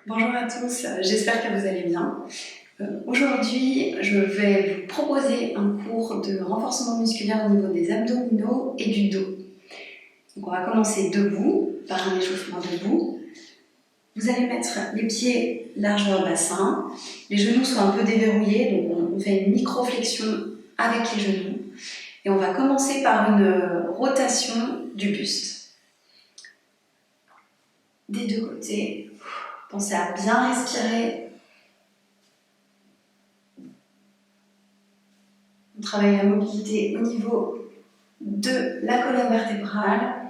Bonjour à tous, j'espère que vous allez bien. Aujourd'hui, je vais vous proposer un cours de renforcement musculaire au niveau des abdominaux et du dos. Donc on va commencer debout, par un échauffement debout. Vous allez mettre les pieds largement bassin, les genoux sont un peu déverrouillés, donc on fait une micro-flexion avec les genoux. Et on va commencer par une rotation du buste. Des deux côtés. Pensez à bien respirer. On travaille la mobilité au niveau de la colonne vertébrale.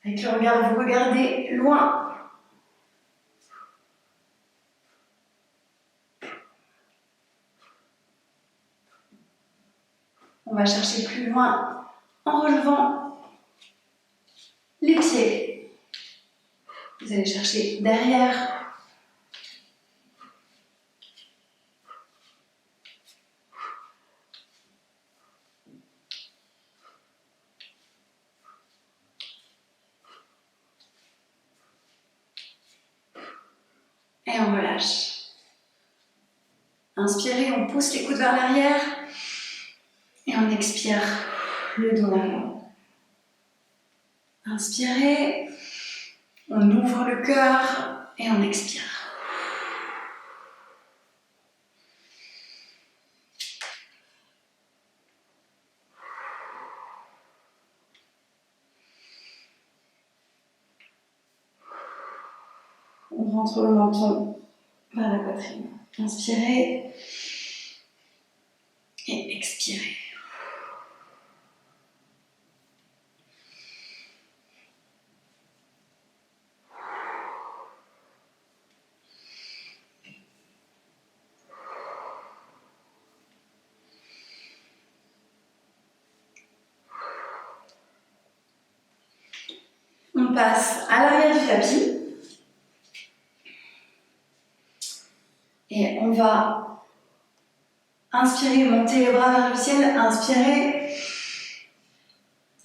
Avec le regard, vous regardez loin. On va chercher plus loin en relevant les pieds. Vous allez chercher derrière. Et on relâche. Inspirez, on pousse les coudes vers l'arrière. Et on expire le dos vers l'avant. Inspirez, on ouvre le cœur et on expire. On rentre le menton vers la poitrine. Inspirez et expirez. On passe à l'arrière du tapis. Et on va inspirer, monter les bras vers le ciel, inspirer.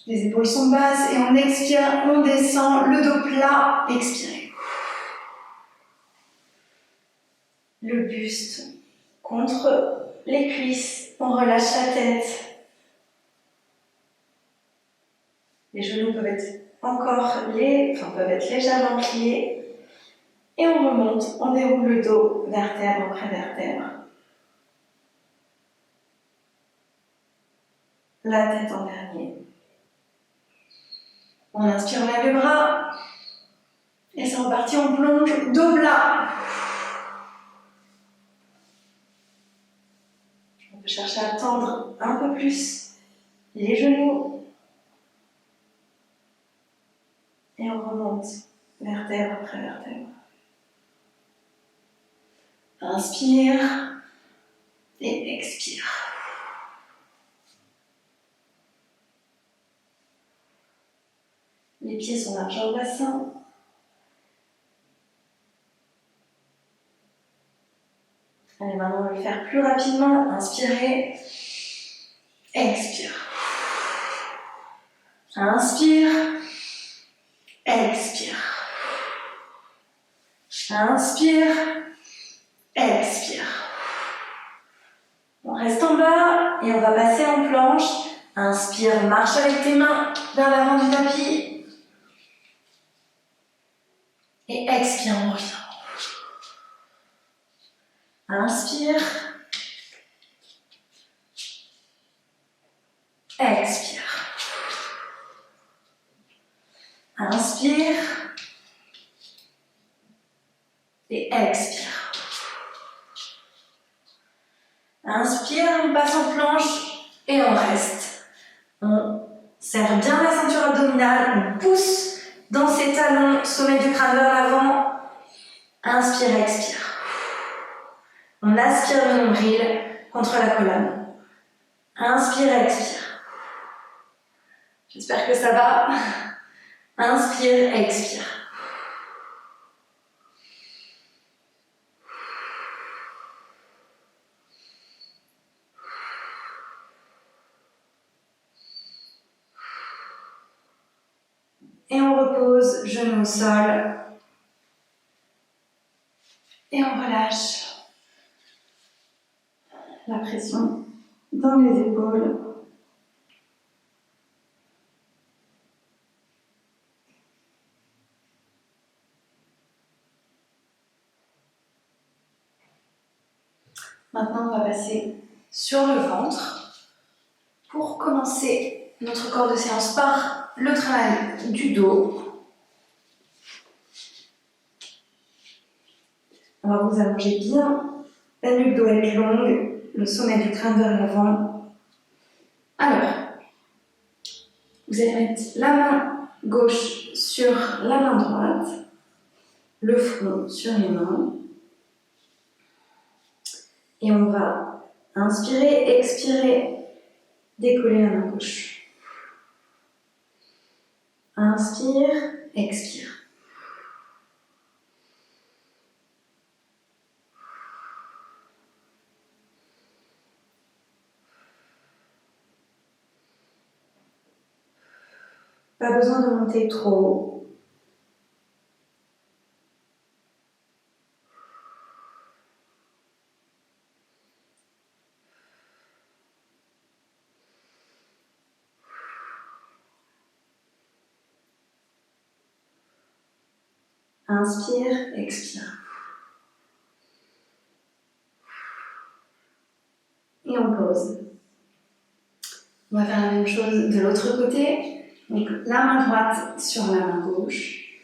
Les épaules sont basses et on expire, on descend, le dos plat, expirez. Le buste contre les cuisses, on relâche la tête. Les genoux peuvent être peuvent être légèrement pliés. Et on remonte, on déroule le dos, vertèbre après vertèbre. La tête en dernier. On inspire, on lève les bras. Et c'est reparti, on plonge, dos plat. On peut chercher à tendre un peu plus les genoux. Et on remonte, vertèbre après vertèbre. Inspire et expire. Les pieds sont larges au bassin. Allez, maintenant on va le faire plus rapidement. Inspirez. Expire. Inspire. Expire. Inspire. Expire. On reste en bas et on va passer en planche. Inspire, marche avec tes mains vers l'avant du tapis. Et expire, on revient. Inspire. Expire. Inspire. Et expire. Inspire, on passe en planche et on reste. On serre bien la ceinture abdominale, on pousse dans ses talons, sommet du crâne vers l'avant. Inspire, expire. On aspire le nombril contre la colonne. Inspire, expire. J'espère que ça va. Inspire, expire. on repose, genoux au sol. Et on relâche la pression dans les épaules. Maintenant, on va passer sur le ventre pour commencer notre corps de séance par le travail du dos. On va vous allonger bien, la nuque doit être longue, le sommet du crâne vers l'avant. Alors, vous allez mettre la main gauche sur la main droite, le front sur les mains. Et on va inspirer, expirer, décoller la main gauche. Inspire, expire. Pas besoin de monter trop haut. Inspire, expire. Et on pose. On va faire la même chose de l'autre côté. Donc la main droite sur la main gauche.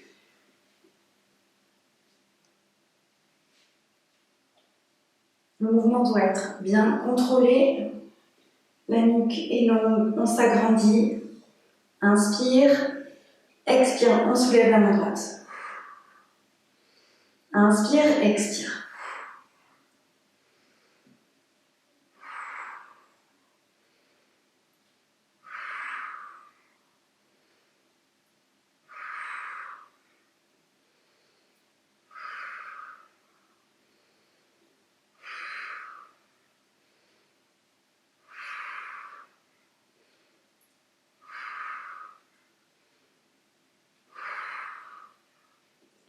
Le mouvement doit être bien contrôlé. La nuque est longue, on s'agrandit. Inspire, expire, on soulève la main droite. Inspire, expire.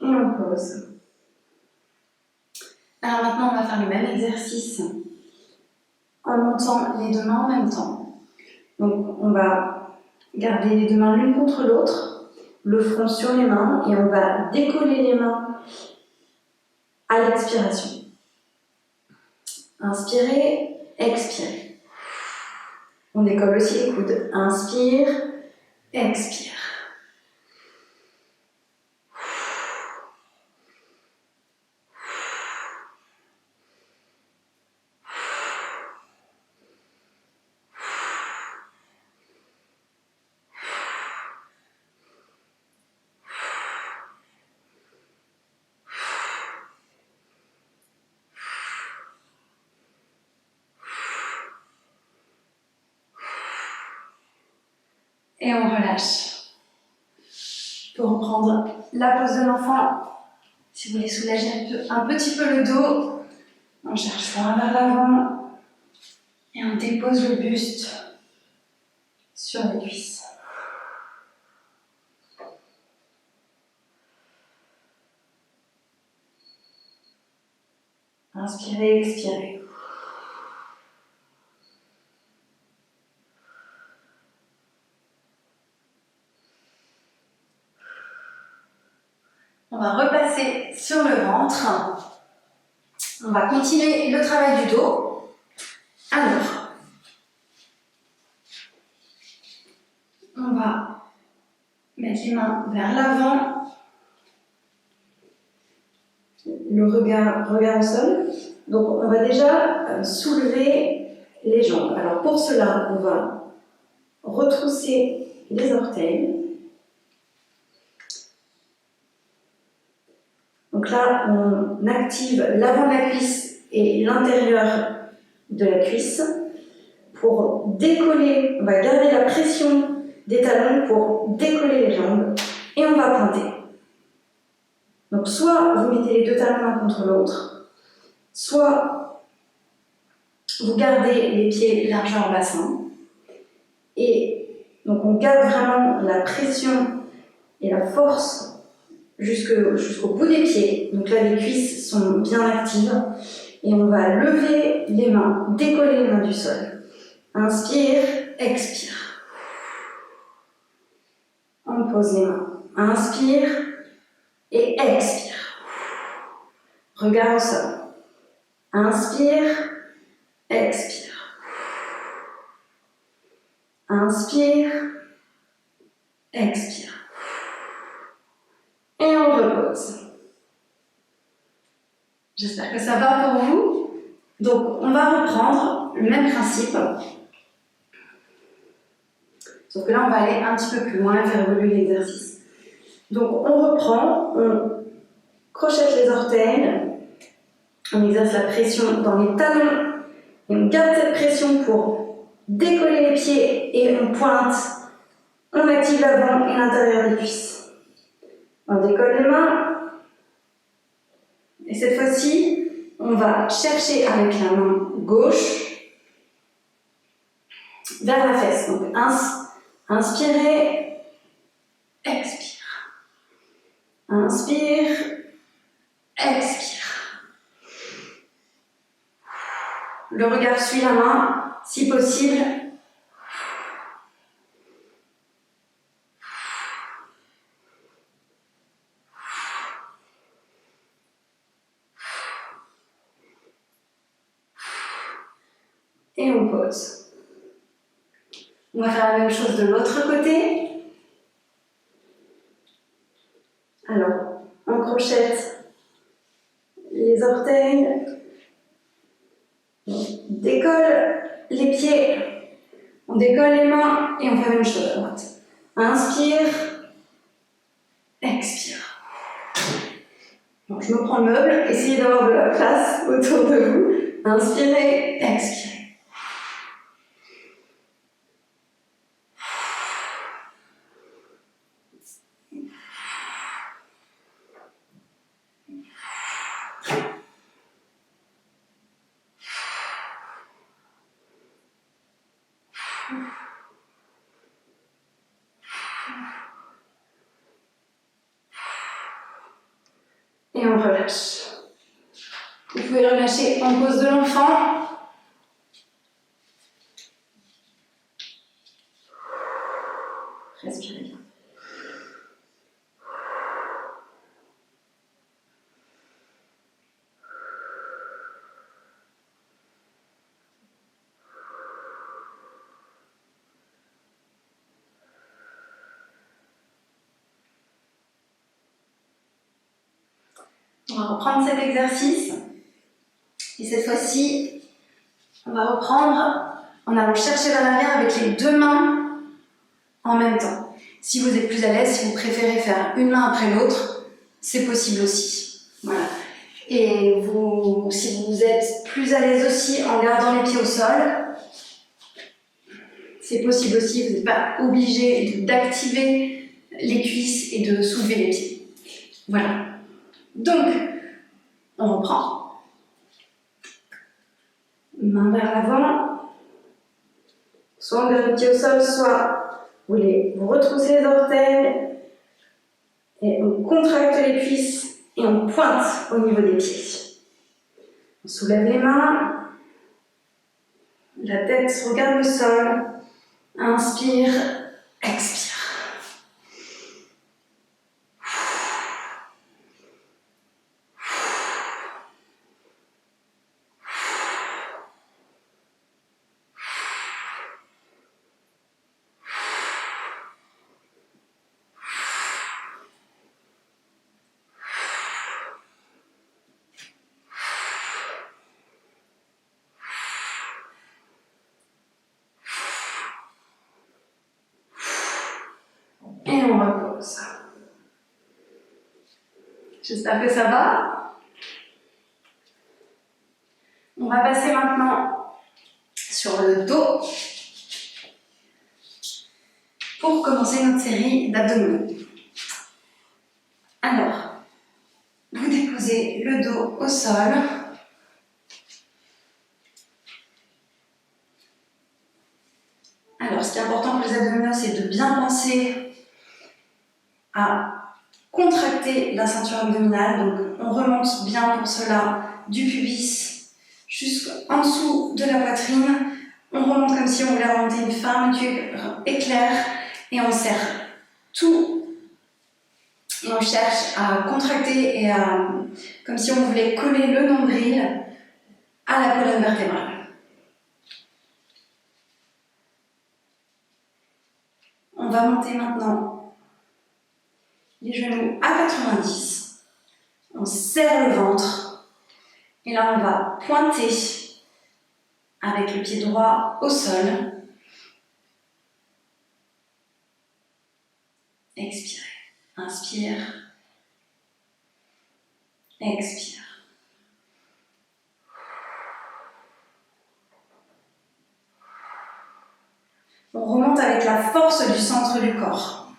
Et on pose. Alors maintenant, on va faire le même exercice en montant les deux mains en même temps. Donc on va garder les deux mains l'une contre l'autre, le front sur les mains, et on va décoller les mains à l'expiration. Inspirez, expirez. On décolle aussi les coudes. Inspire, expire. Et on relâche. Pour reprendre la pose de l'enfant, si vous voulez soulager un petit peu le dos, on cherche loin vers l'avant et on dépose le buste sur les cuisses. Inspirez, expirez. On va repasser sur le ventre. On va continuer le travail du dos. Alors, on va mettre les mains vers l'avant. Le regard au sol. Donc, on va déjà soulever les jambes. Alors, pour cela, on va retrousser les orteils. Donc là, on active l'avant de la cuisse et l'intérieur de la cuisse pour décoller. On va garder la pression des talons pour décoller les jambes et on va pointer. Donc soit vous mettez les deux talons l'un contre l'autre, soit vous gardez les pieds largeur bassin et donc on garde vraiment la pression et la force jusqu'au bout des pieds. Donc là, les cuisses sont bien actives. Et on va lever les mains, décoller les mains du sol. Inspire, expire. On pose les mains. Inspire et expire. Regard au sol. Inspire, expire. Inspire, expire. Et on repose. J'espère que ça va pour vous. Donc, on va reprendre le même principe. Sauf que là, on va aller un petit peu plus loin et faire évoluer l'exercice. Donc, on reprend, on crochette les orteils, on exerce la pression dans les talons et on garde cette pression pour décoller les pieds et on pointe. On active l'avant et l'intérieur des cuisses. On décolle les mains. Et cette fois-ci, on va chercher avec la main gauche vers la fesse. Donc, inspirez, expire. Inspire, expire. Le regard suit la main, si possible. Et on pose. On va faire la même chose de l'autre côté. Alors, on crochette les orteils, on décolle les pieds, on décolle les mains et on fait la même chose à droite. Inspire, expire. Bon, je me prends le meuble, essayez d'avoir de la place autour de vous. Inspirez, expirez. Et on relâche. Vous pouvez relâcher en pose de l'enfant. Respirez bien. On va reprendre cet exercice. Et cette fois-ci, on va reprendre en allant chercher vers l'arrière avec les deux mains en même temps. Si vous êtes plus à l'aise, si vous préférez faire une main après l'autre, c'est possible aussi. Voilà. Et si vous êtes plus à l'aise aussi en gardant les pieds au sol, c'est possible aussi. Vous n'êtes pas obligé d'activer les cuisses et de soulever les pieds. Voilà. Donc, on reprend. Main vers l'avant. Soit on garde les pieds au sol, soit vous retroussez les orteils et on contracte les cuisses et on pointe au niveau des pieds. On soulève les mains, la tête regarde le sol, inspire, expire. Et on repose. J'espère que ça va. On va passer maintenant sur le dos pour commencer notre série d'abdominaux. Alors, vous déposez le dos au sol. Alors, ce qui est important pour les abdominaux, c'est de bien penser à contracter la ceinture abdominale. Donc on remonte bien pour cela du pubis jusqu'en dessous de la poitrine. On remonte comme si on voulait remonter une fermeture éclair et on serre tout. Et on cherche à contracter et comme si on voulait coller le nombril à la colonne vertébrale. On va monter maintenant les genoux à 90. On serre le ventre. Et là, on va pointer avec le pied droit au sol. Expirez. Inspire. Expire. On remonte avec la force du centre du corps.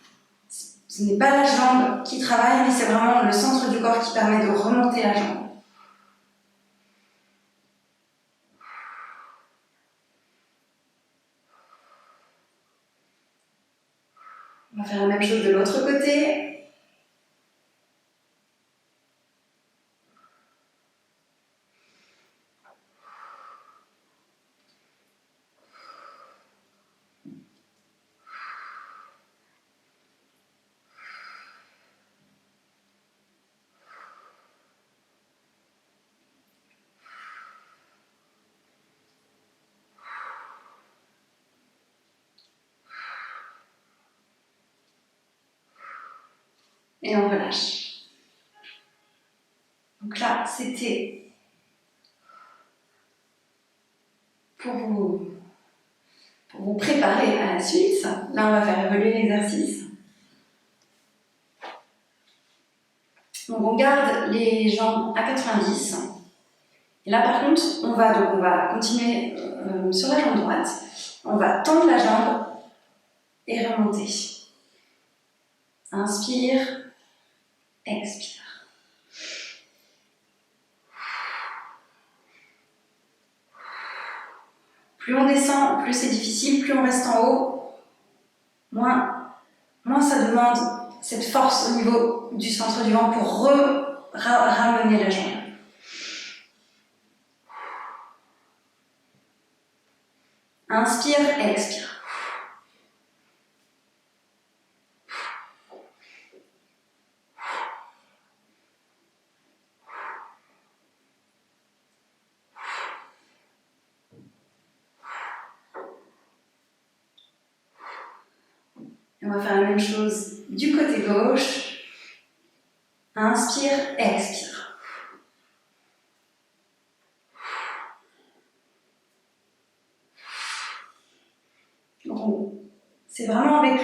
Ce n'est pas la jambe qui travaille, mais c'est vraiment le centre du corps qui permet de remonter la jambe. On va faire la même chose de l'autre côté. Et on relâche. Donc là, c'était pour vous préparer à la suite. Là, on va faire évoluer l'exercice. Donc on garde les jambes à 90. Et là, par contre, on va continuer sur la jambe droite. On va tendre la jambe et remonter. Inspire, expire. Plus on descend, plus c'est difficile, plus on reste en haut, moins ça demande cette force au niveau du centre du ventre pour ramener la jambe. Inspire, expire. Et on va faire la même chose du côté gauche. Inspire, expire. Donc c'est vraiment avec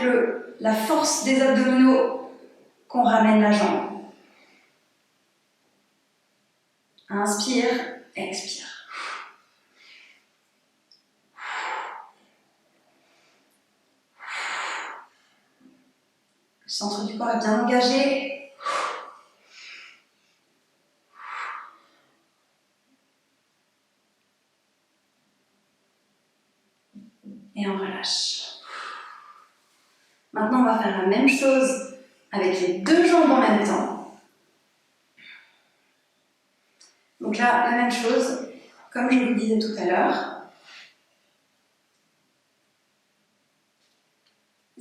la force des abdominaux qu'on ramène la jambe. Inspire, expire. Le centre du corps est bien engagé. Et on relâche. Maintenant, on va faire la même chose avec les deux jambes en même temps. Donc là, la même chose, comme je vous le disais tout à l'heure.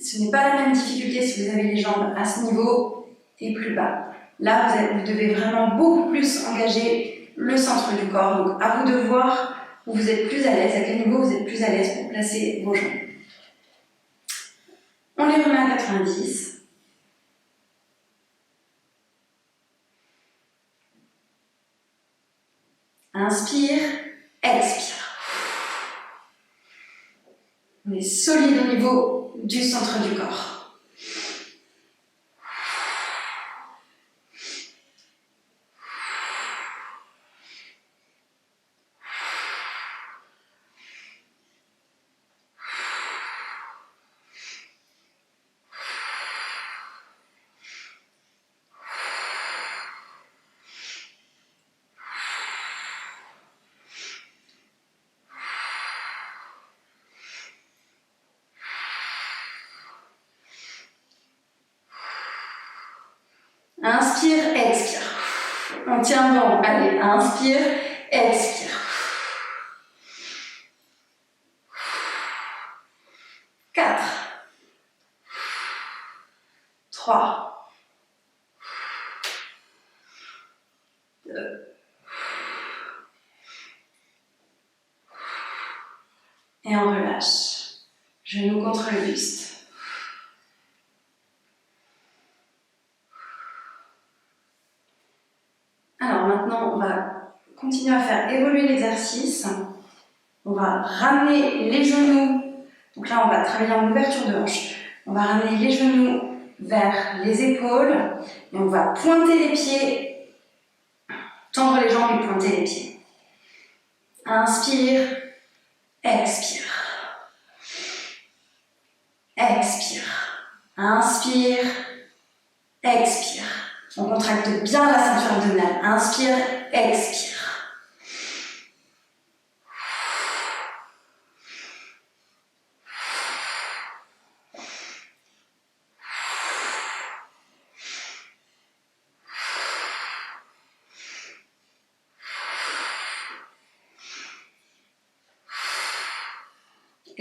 Ce n'est pas la même difficulté si vous avez les jambes à ce niveau et plus bas. Là, vous devez vraiment beaucoup plus engager le centre du corps. Donc, à vous de voir où vous êtes plus à l'aise, à quel niveau vous êtes plus à l'aise pour placer vos jambes. On les remet à 90. Inspire, expire. On est solide au niveau du centre du corps. On tient bon. Allez, inspire, expire. 4, 3, 2, et on relâche. Genou contre le buste. Alors maintenant, on va continuer à faire évoluer l'exercice. On va ramener les genoux. Donc là, on va travailler en ouverture de hanche. On va ramener les genoux vers les épaules et on va pointer les pieds, tendre les jambes et pointer les pieds. Inspire, expire. Expire. Inspire, expire. On contracte bien la ceinture abdominale. Inspire, expire.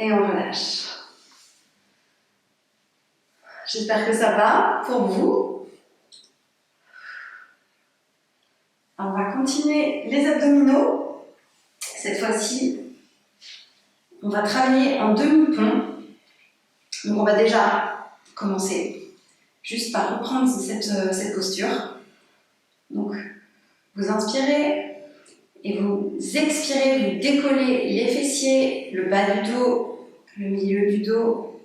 Et on relâche. J'espère que ça va pour vous. Alors, on va continuer les abdominaux. Cette fois-ci, on va travailler en demi-pont. Donc on va déjà commencer juste par reprendre cette posture. Donc vous inspirez et vous expirez, vous décollez les fessiers, le bas du dos, le milieu du dos,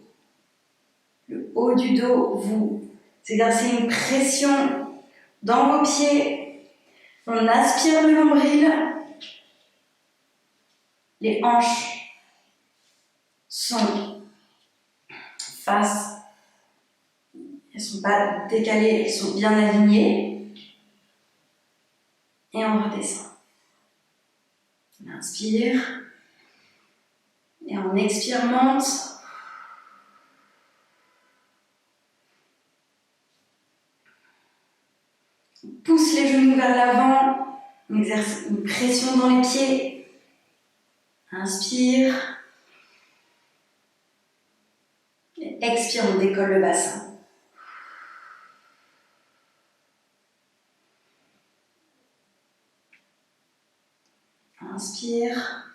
le haut du dos. Vous exercez une pression dans vos pieds. On aspire le nombril. Les hanches sont face. Elles ne sont pas décalées, elles sont bien alignées. Et on redescend. On inspire. Et on expire, monte. On pousse les genoux vers l'avant. On exerce une pression dans les pieds. Inspire. Et expire, on décolle le bassin. Inspire.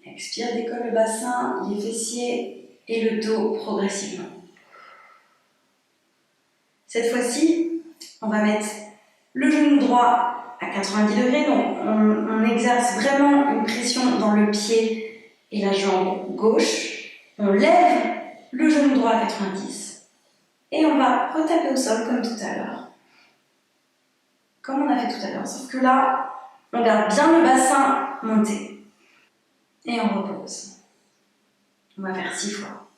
Expire, décolle le bassin, les fessiers et le dos progressivement. Cette fois-ci, on va mettre le genou droit à 90 degrés. Donc on exerce vraiment une pression dans le pied et la jambe gauche. On lève le genou droit à 90. Et on va retaper au sol comme tout à l'heure. Comme on a fait tout à l'heure. Sauf que là, on garde bien le bassin monté. Et on repose. On va faire 6 fois.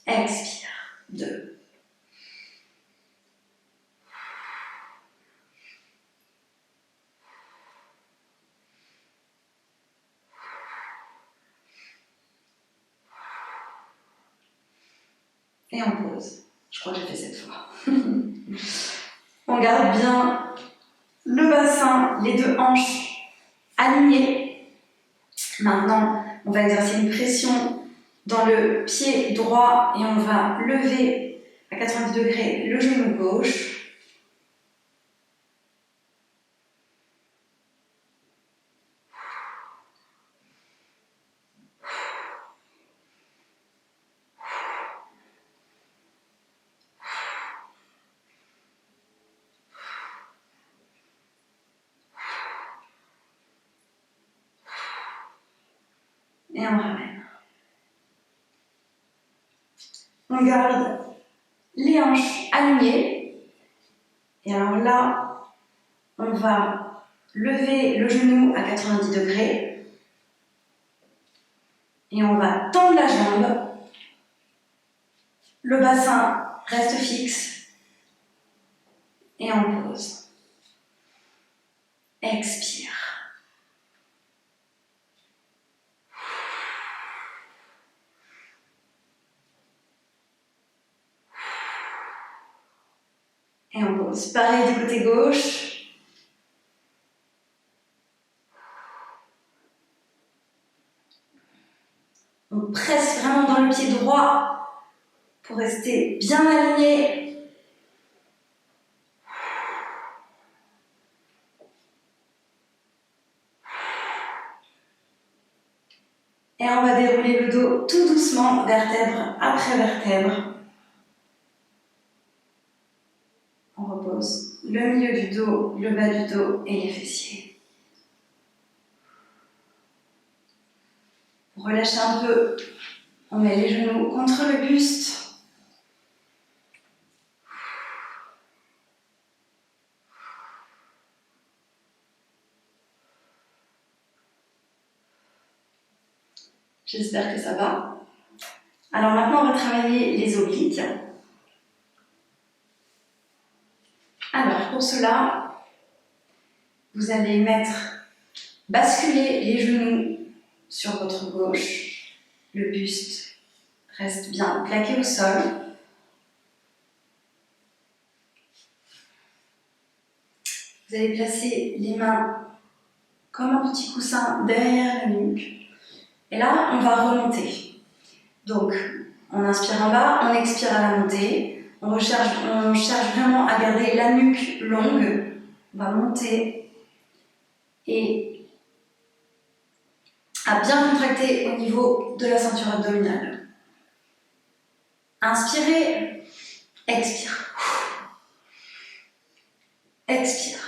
Expire. 2. Et on pose. Je crois que j'ai fait 7 fois. On garde bien le bassin, les deux hanches alignées. Maintenant, on va exercer une pression dans le pied droit et on va lever à 90 degrés le genou gauche. Et on ramène. On garde les hanches alignées. Et alors là, on va lever le genou à 90 degrés. Et on va tendre la jambe. Le bassin reste fixe. Et on pose. Expire. Et on pose. Pareil du côté gauche. On presse vraiment dans le pied droit pour rester bien aligné. Et on va dérouler le dos tout doucement, vertèbre après vertèbre. On repose le milieu du dos, le bas du dos et les fessiers. Pour relâcher un peu, on met les genoux contre le buste. J'espère que ça va. Alors maintenant, on va travailler les obliques. Alors pour cela, vous allez basculer les genoux sur votre gauche. Le buste reste bien plaqué au sol. Vous allez placer les mains comme un petit coussin derrière la nuque. Et là, on va remonter. Donc, on inspire en bas, on expire à la montée. On cherche vraiment à garder la nuque longue. On va monter et à bien contracter au niveau de la ceinture abdominale. Inspirez, expire. Expire.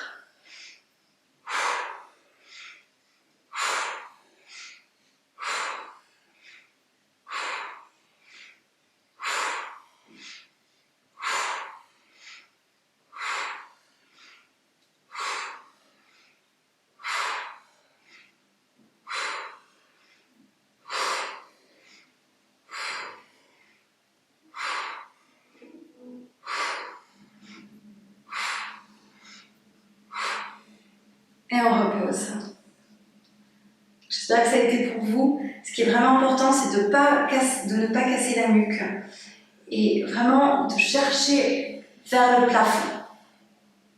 Et on repose. J'espère que ça a été pour vous. Ce qui est vraiment important, c'est de ne pas casser la nuque et vraiment de chercher vers le plafond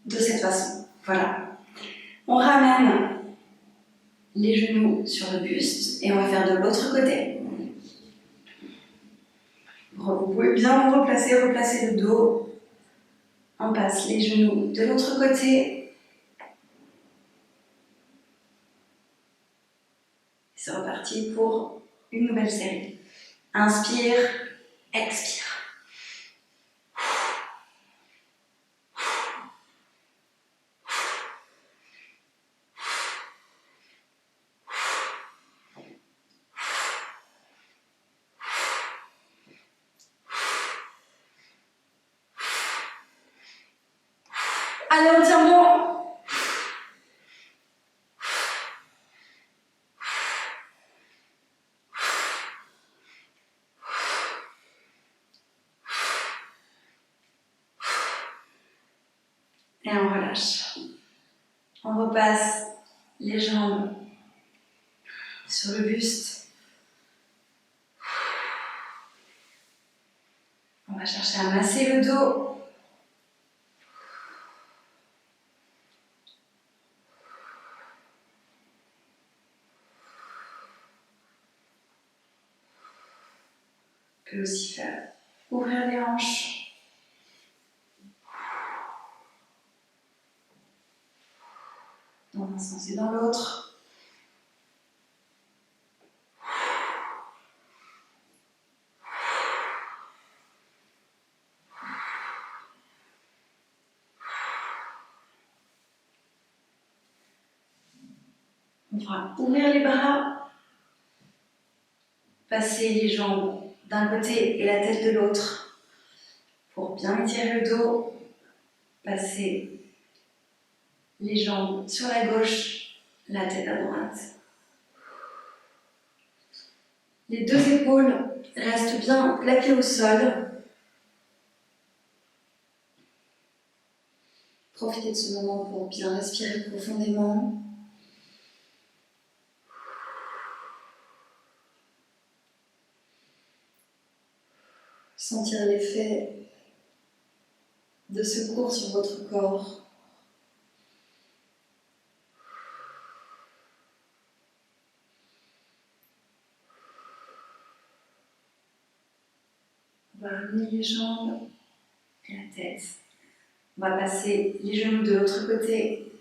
de cette façon. Voilà. On ramène les genoux sur le buste et on va faire de l'autre côté. Vous pouvez bien vous replacer le dos. On passe les genoux de l'autre côté. C'est reparti pour une nouvelle série. Inspire, expire. Allez, on tire bon. Et on relâche. On repasse les jambes sur le buste. On va chercher à masser le dos. On peut aussi faire ouvrir les hanches. Dans un sens et dans l'autre. On va ouvrir les bras, passer les jambes d'un côté et la tête de l'autre pour bien étirer le dos, passer les jambes sur la gauche, la tête à droite. Les deux épaules restent bien plaquées au sol. Profitez de ce moment pour bien respirer profondément. Sentir l'effet de ce cours sur votre corps. On va ramener les jambes et la tête. On va passer les genoux de l'autre côté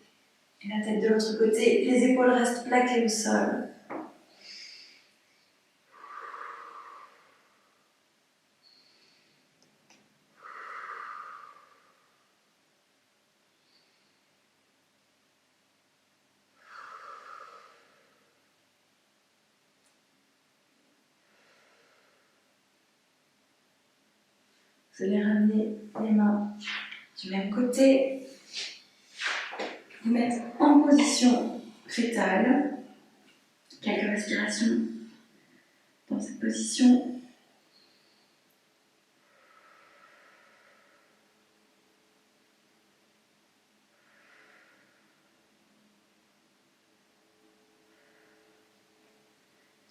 et la tête de l'autre côté. Les épaules restent plaquées au sol. Vous allez ramener les mains du même côté, vous mettre en position fétale. Quelques respirations dans cette position.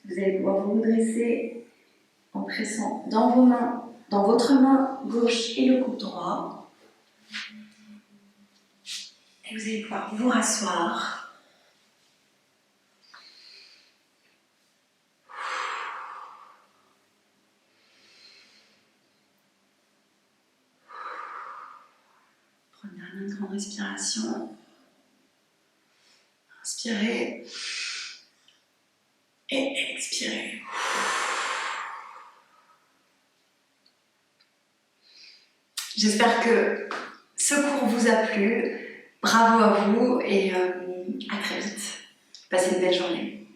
Vous allez pouvoir vous redresser en pressant dans vos mains, dans votre main gauche et le coude droit. Et vous allez pouvoir vous rasseoir. Prenez une grande respiration. Inspirez. Et expirez. J'espère que ce cours vous a plu. Bravo à vous et à très vite. Passez une belle journée.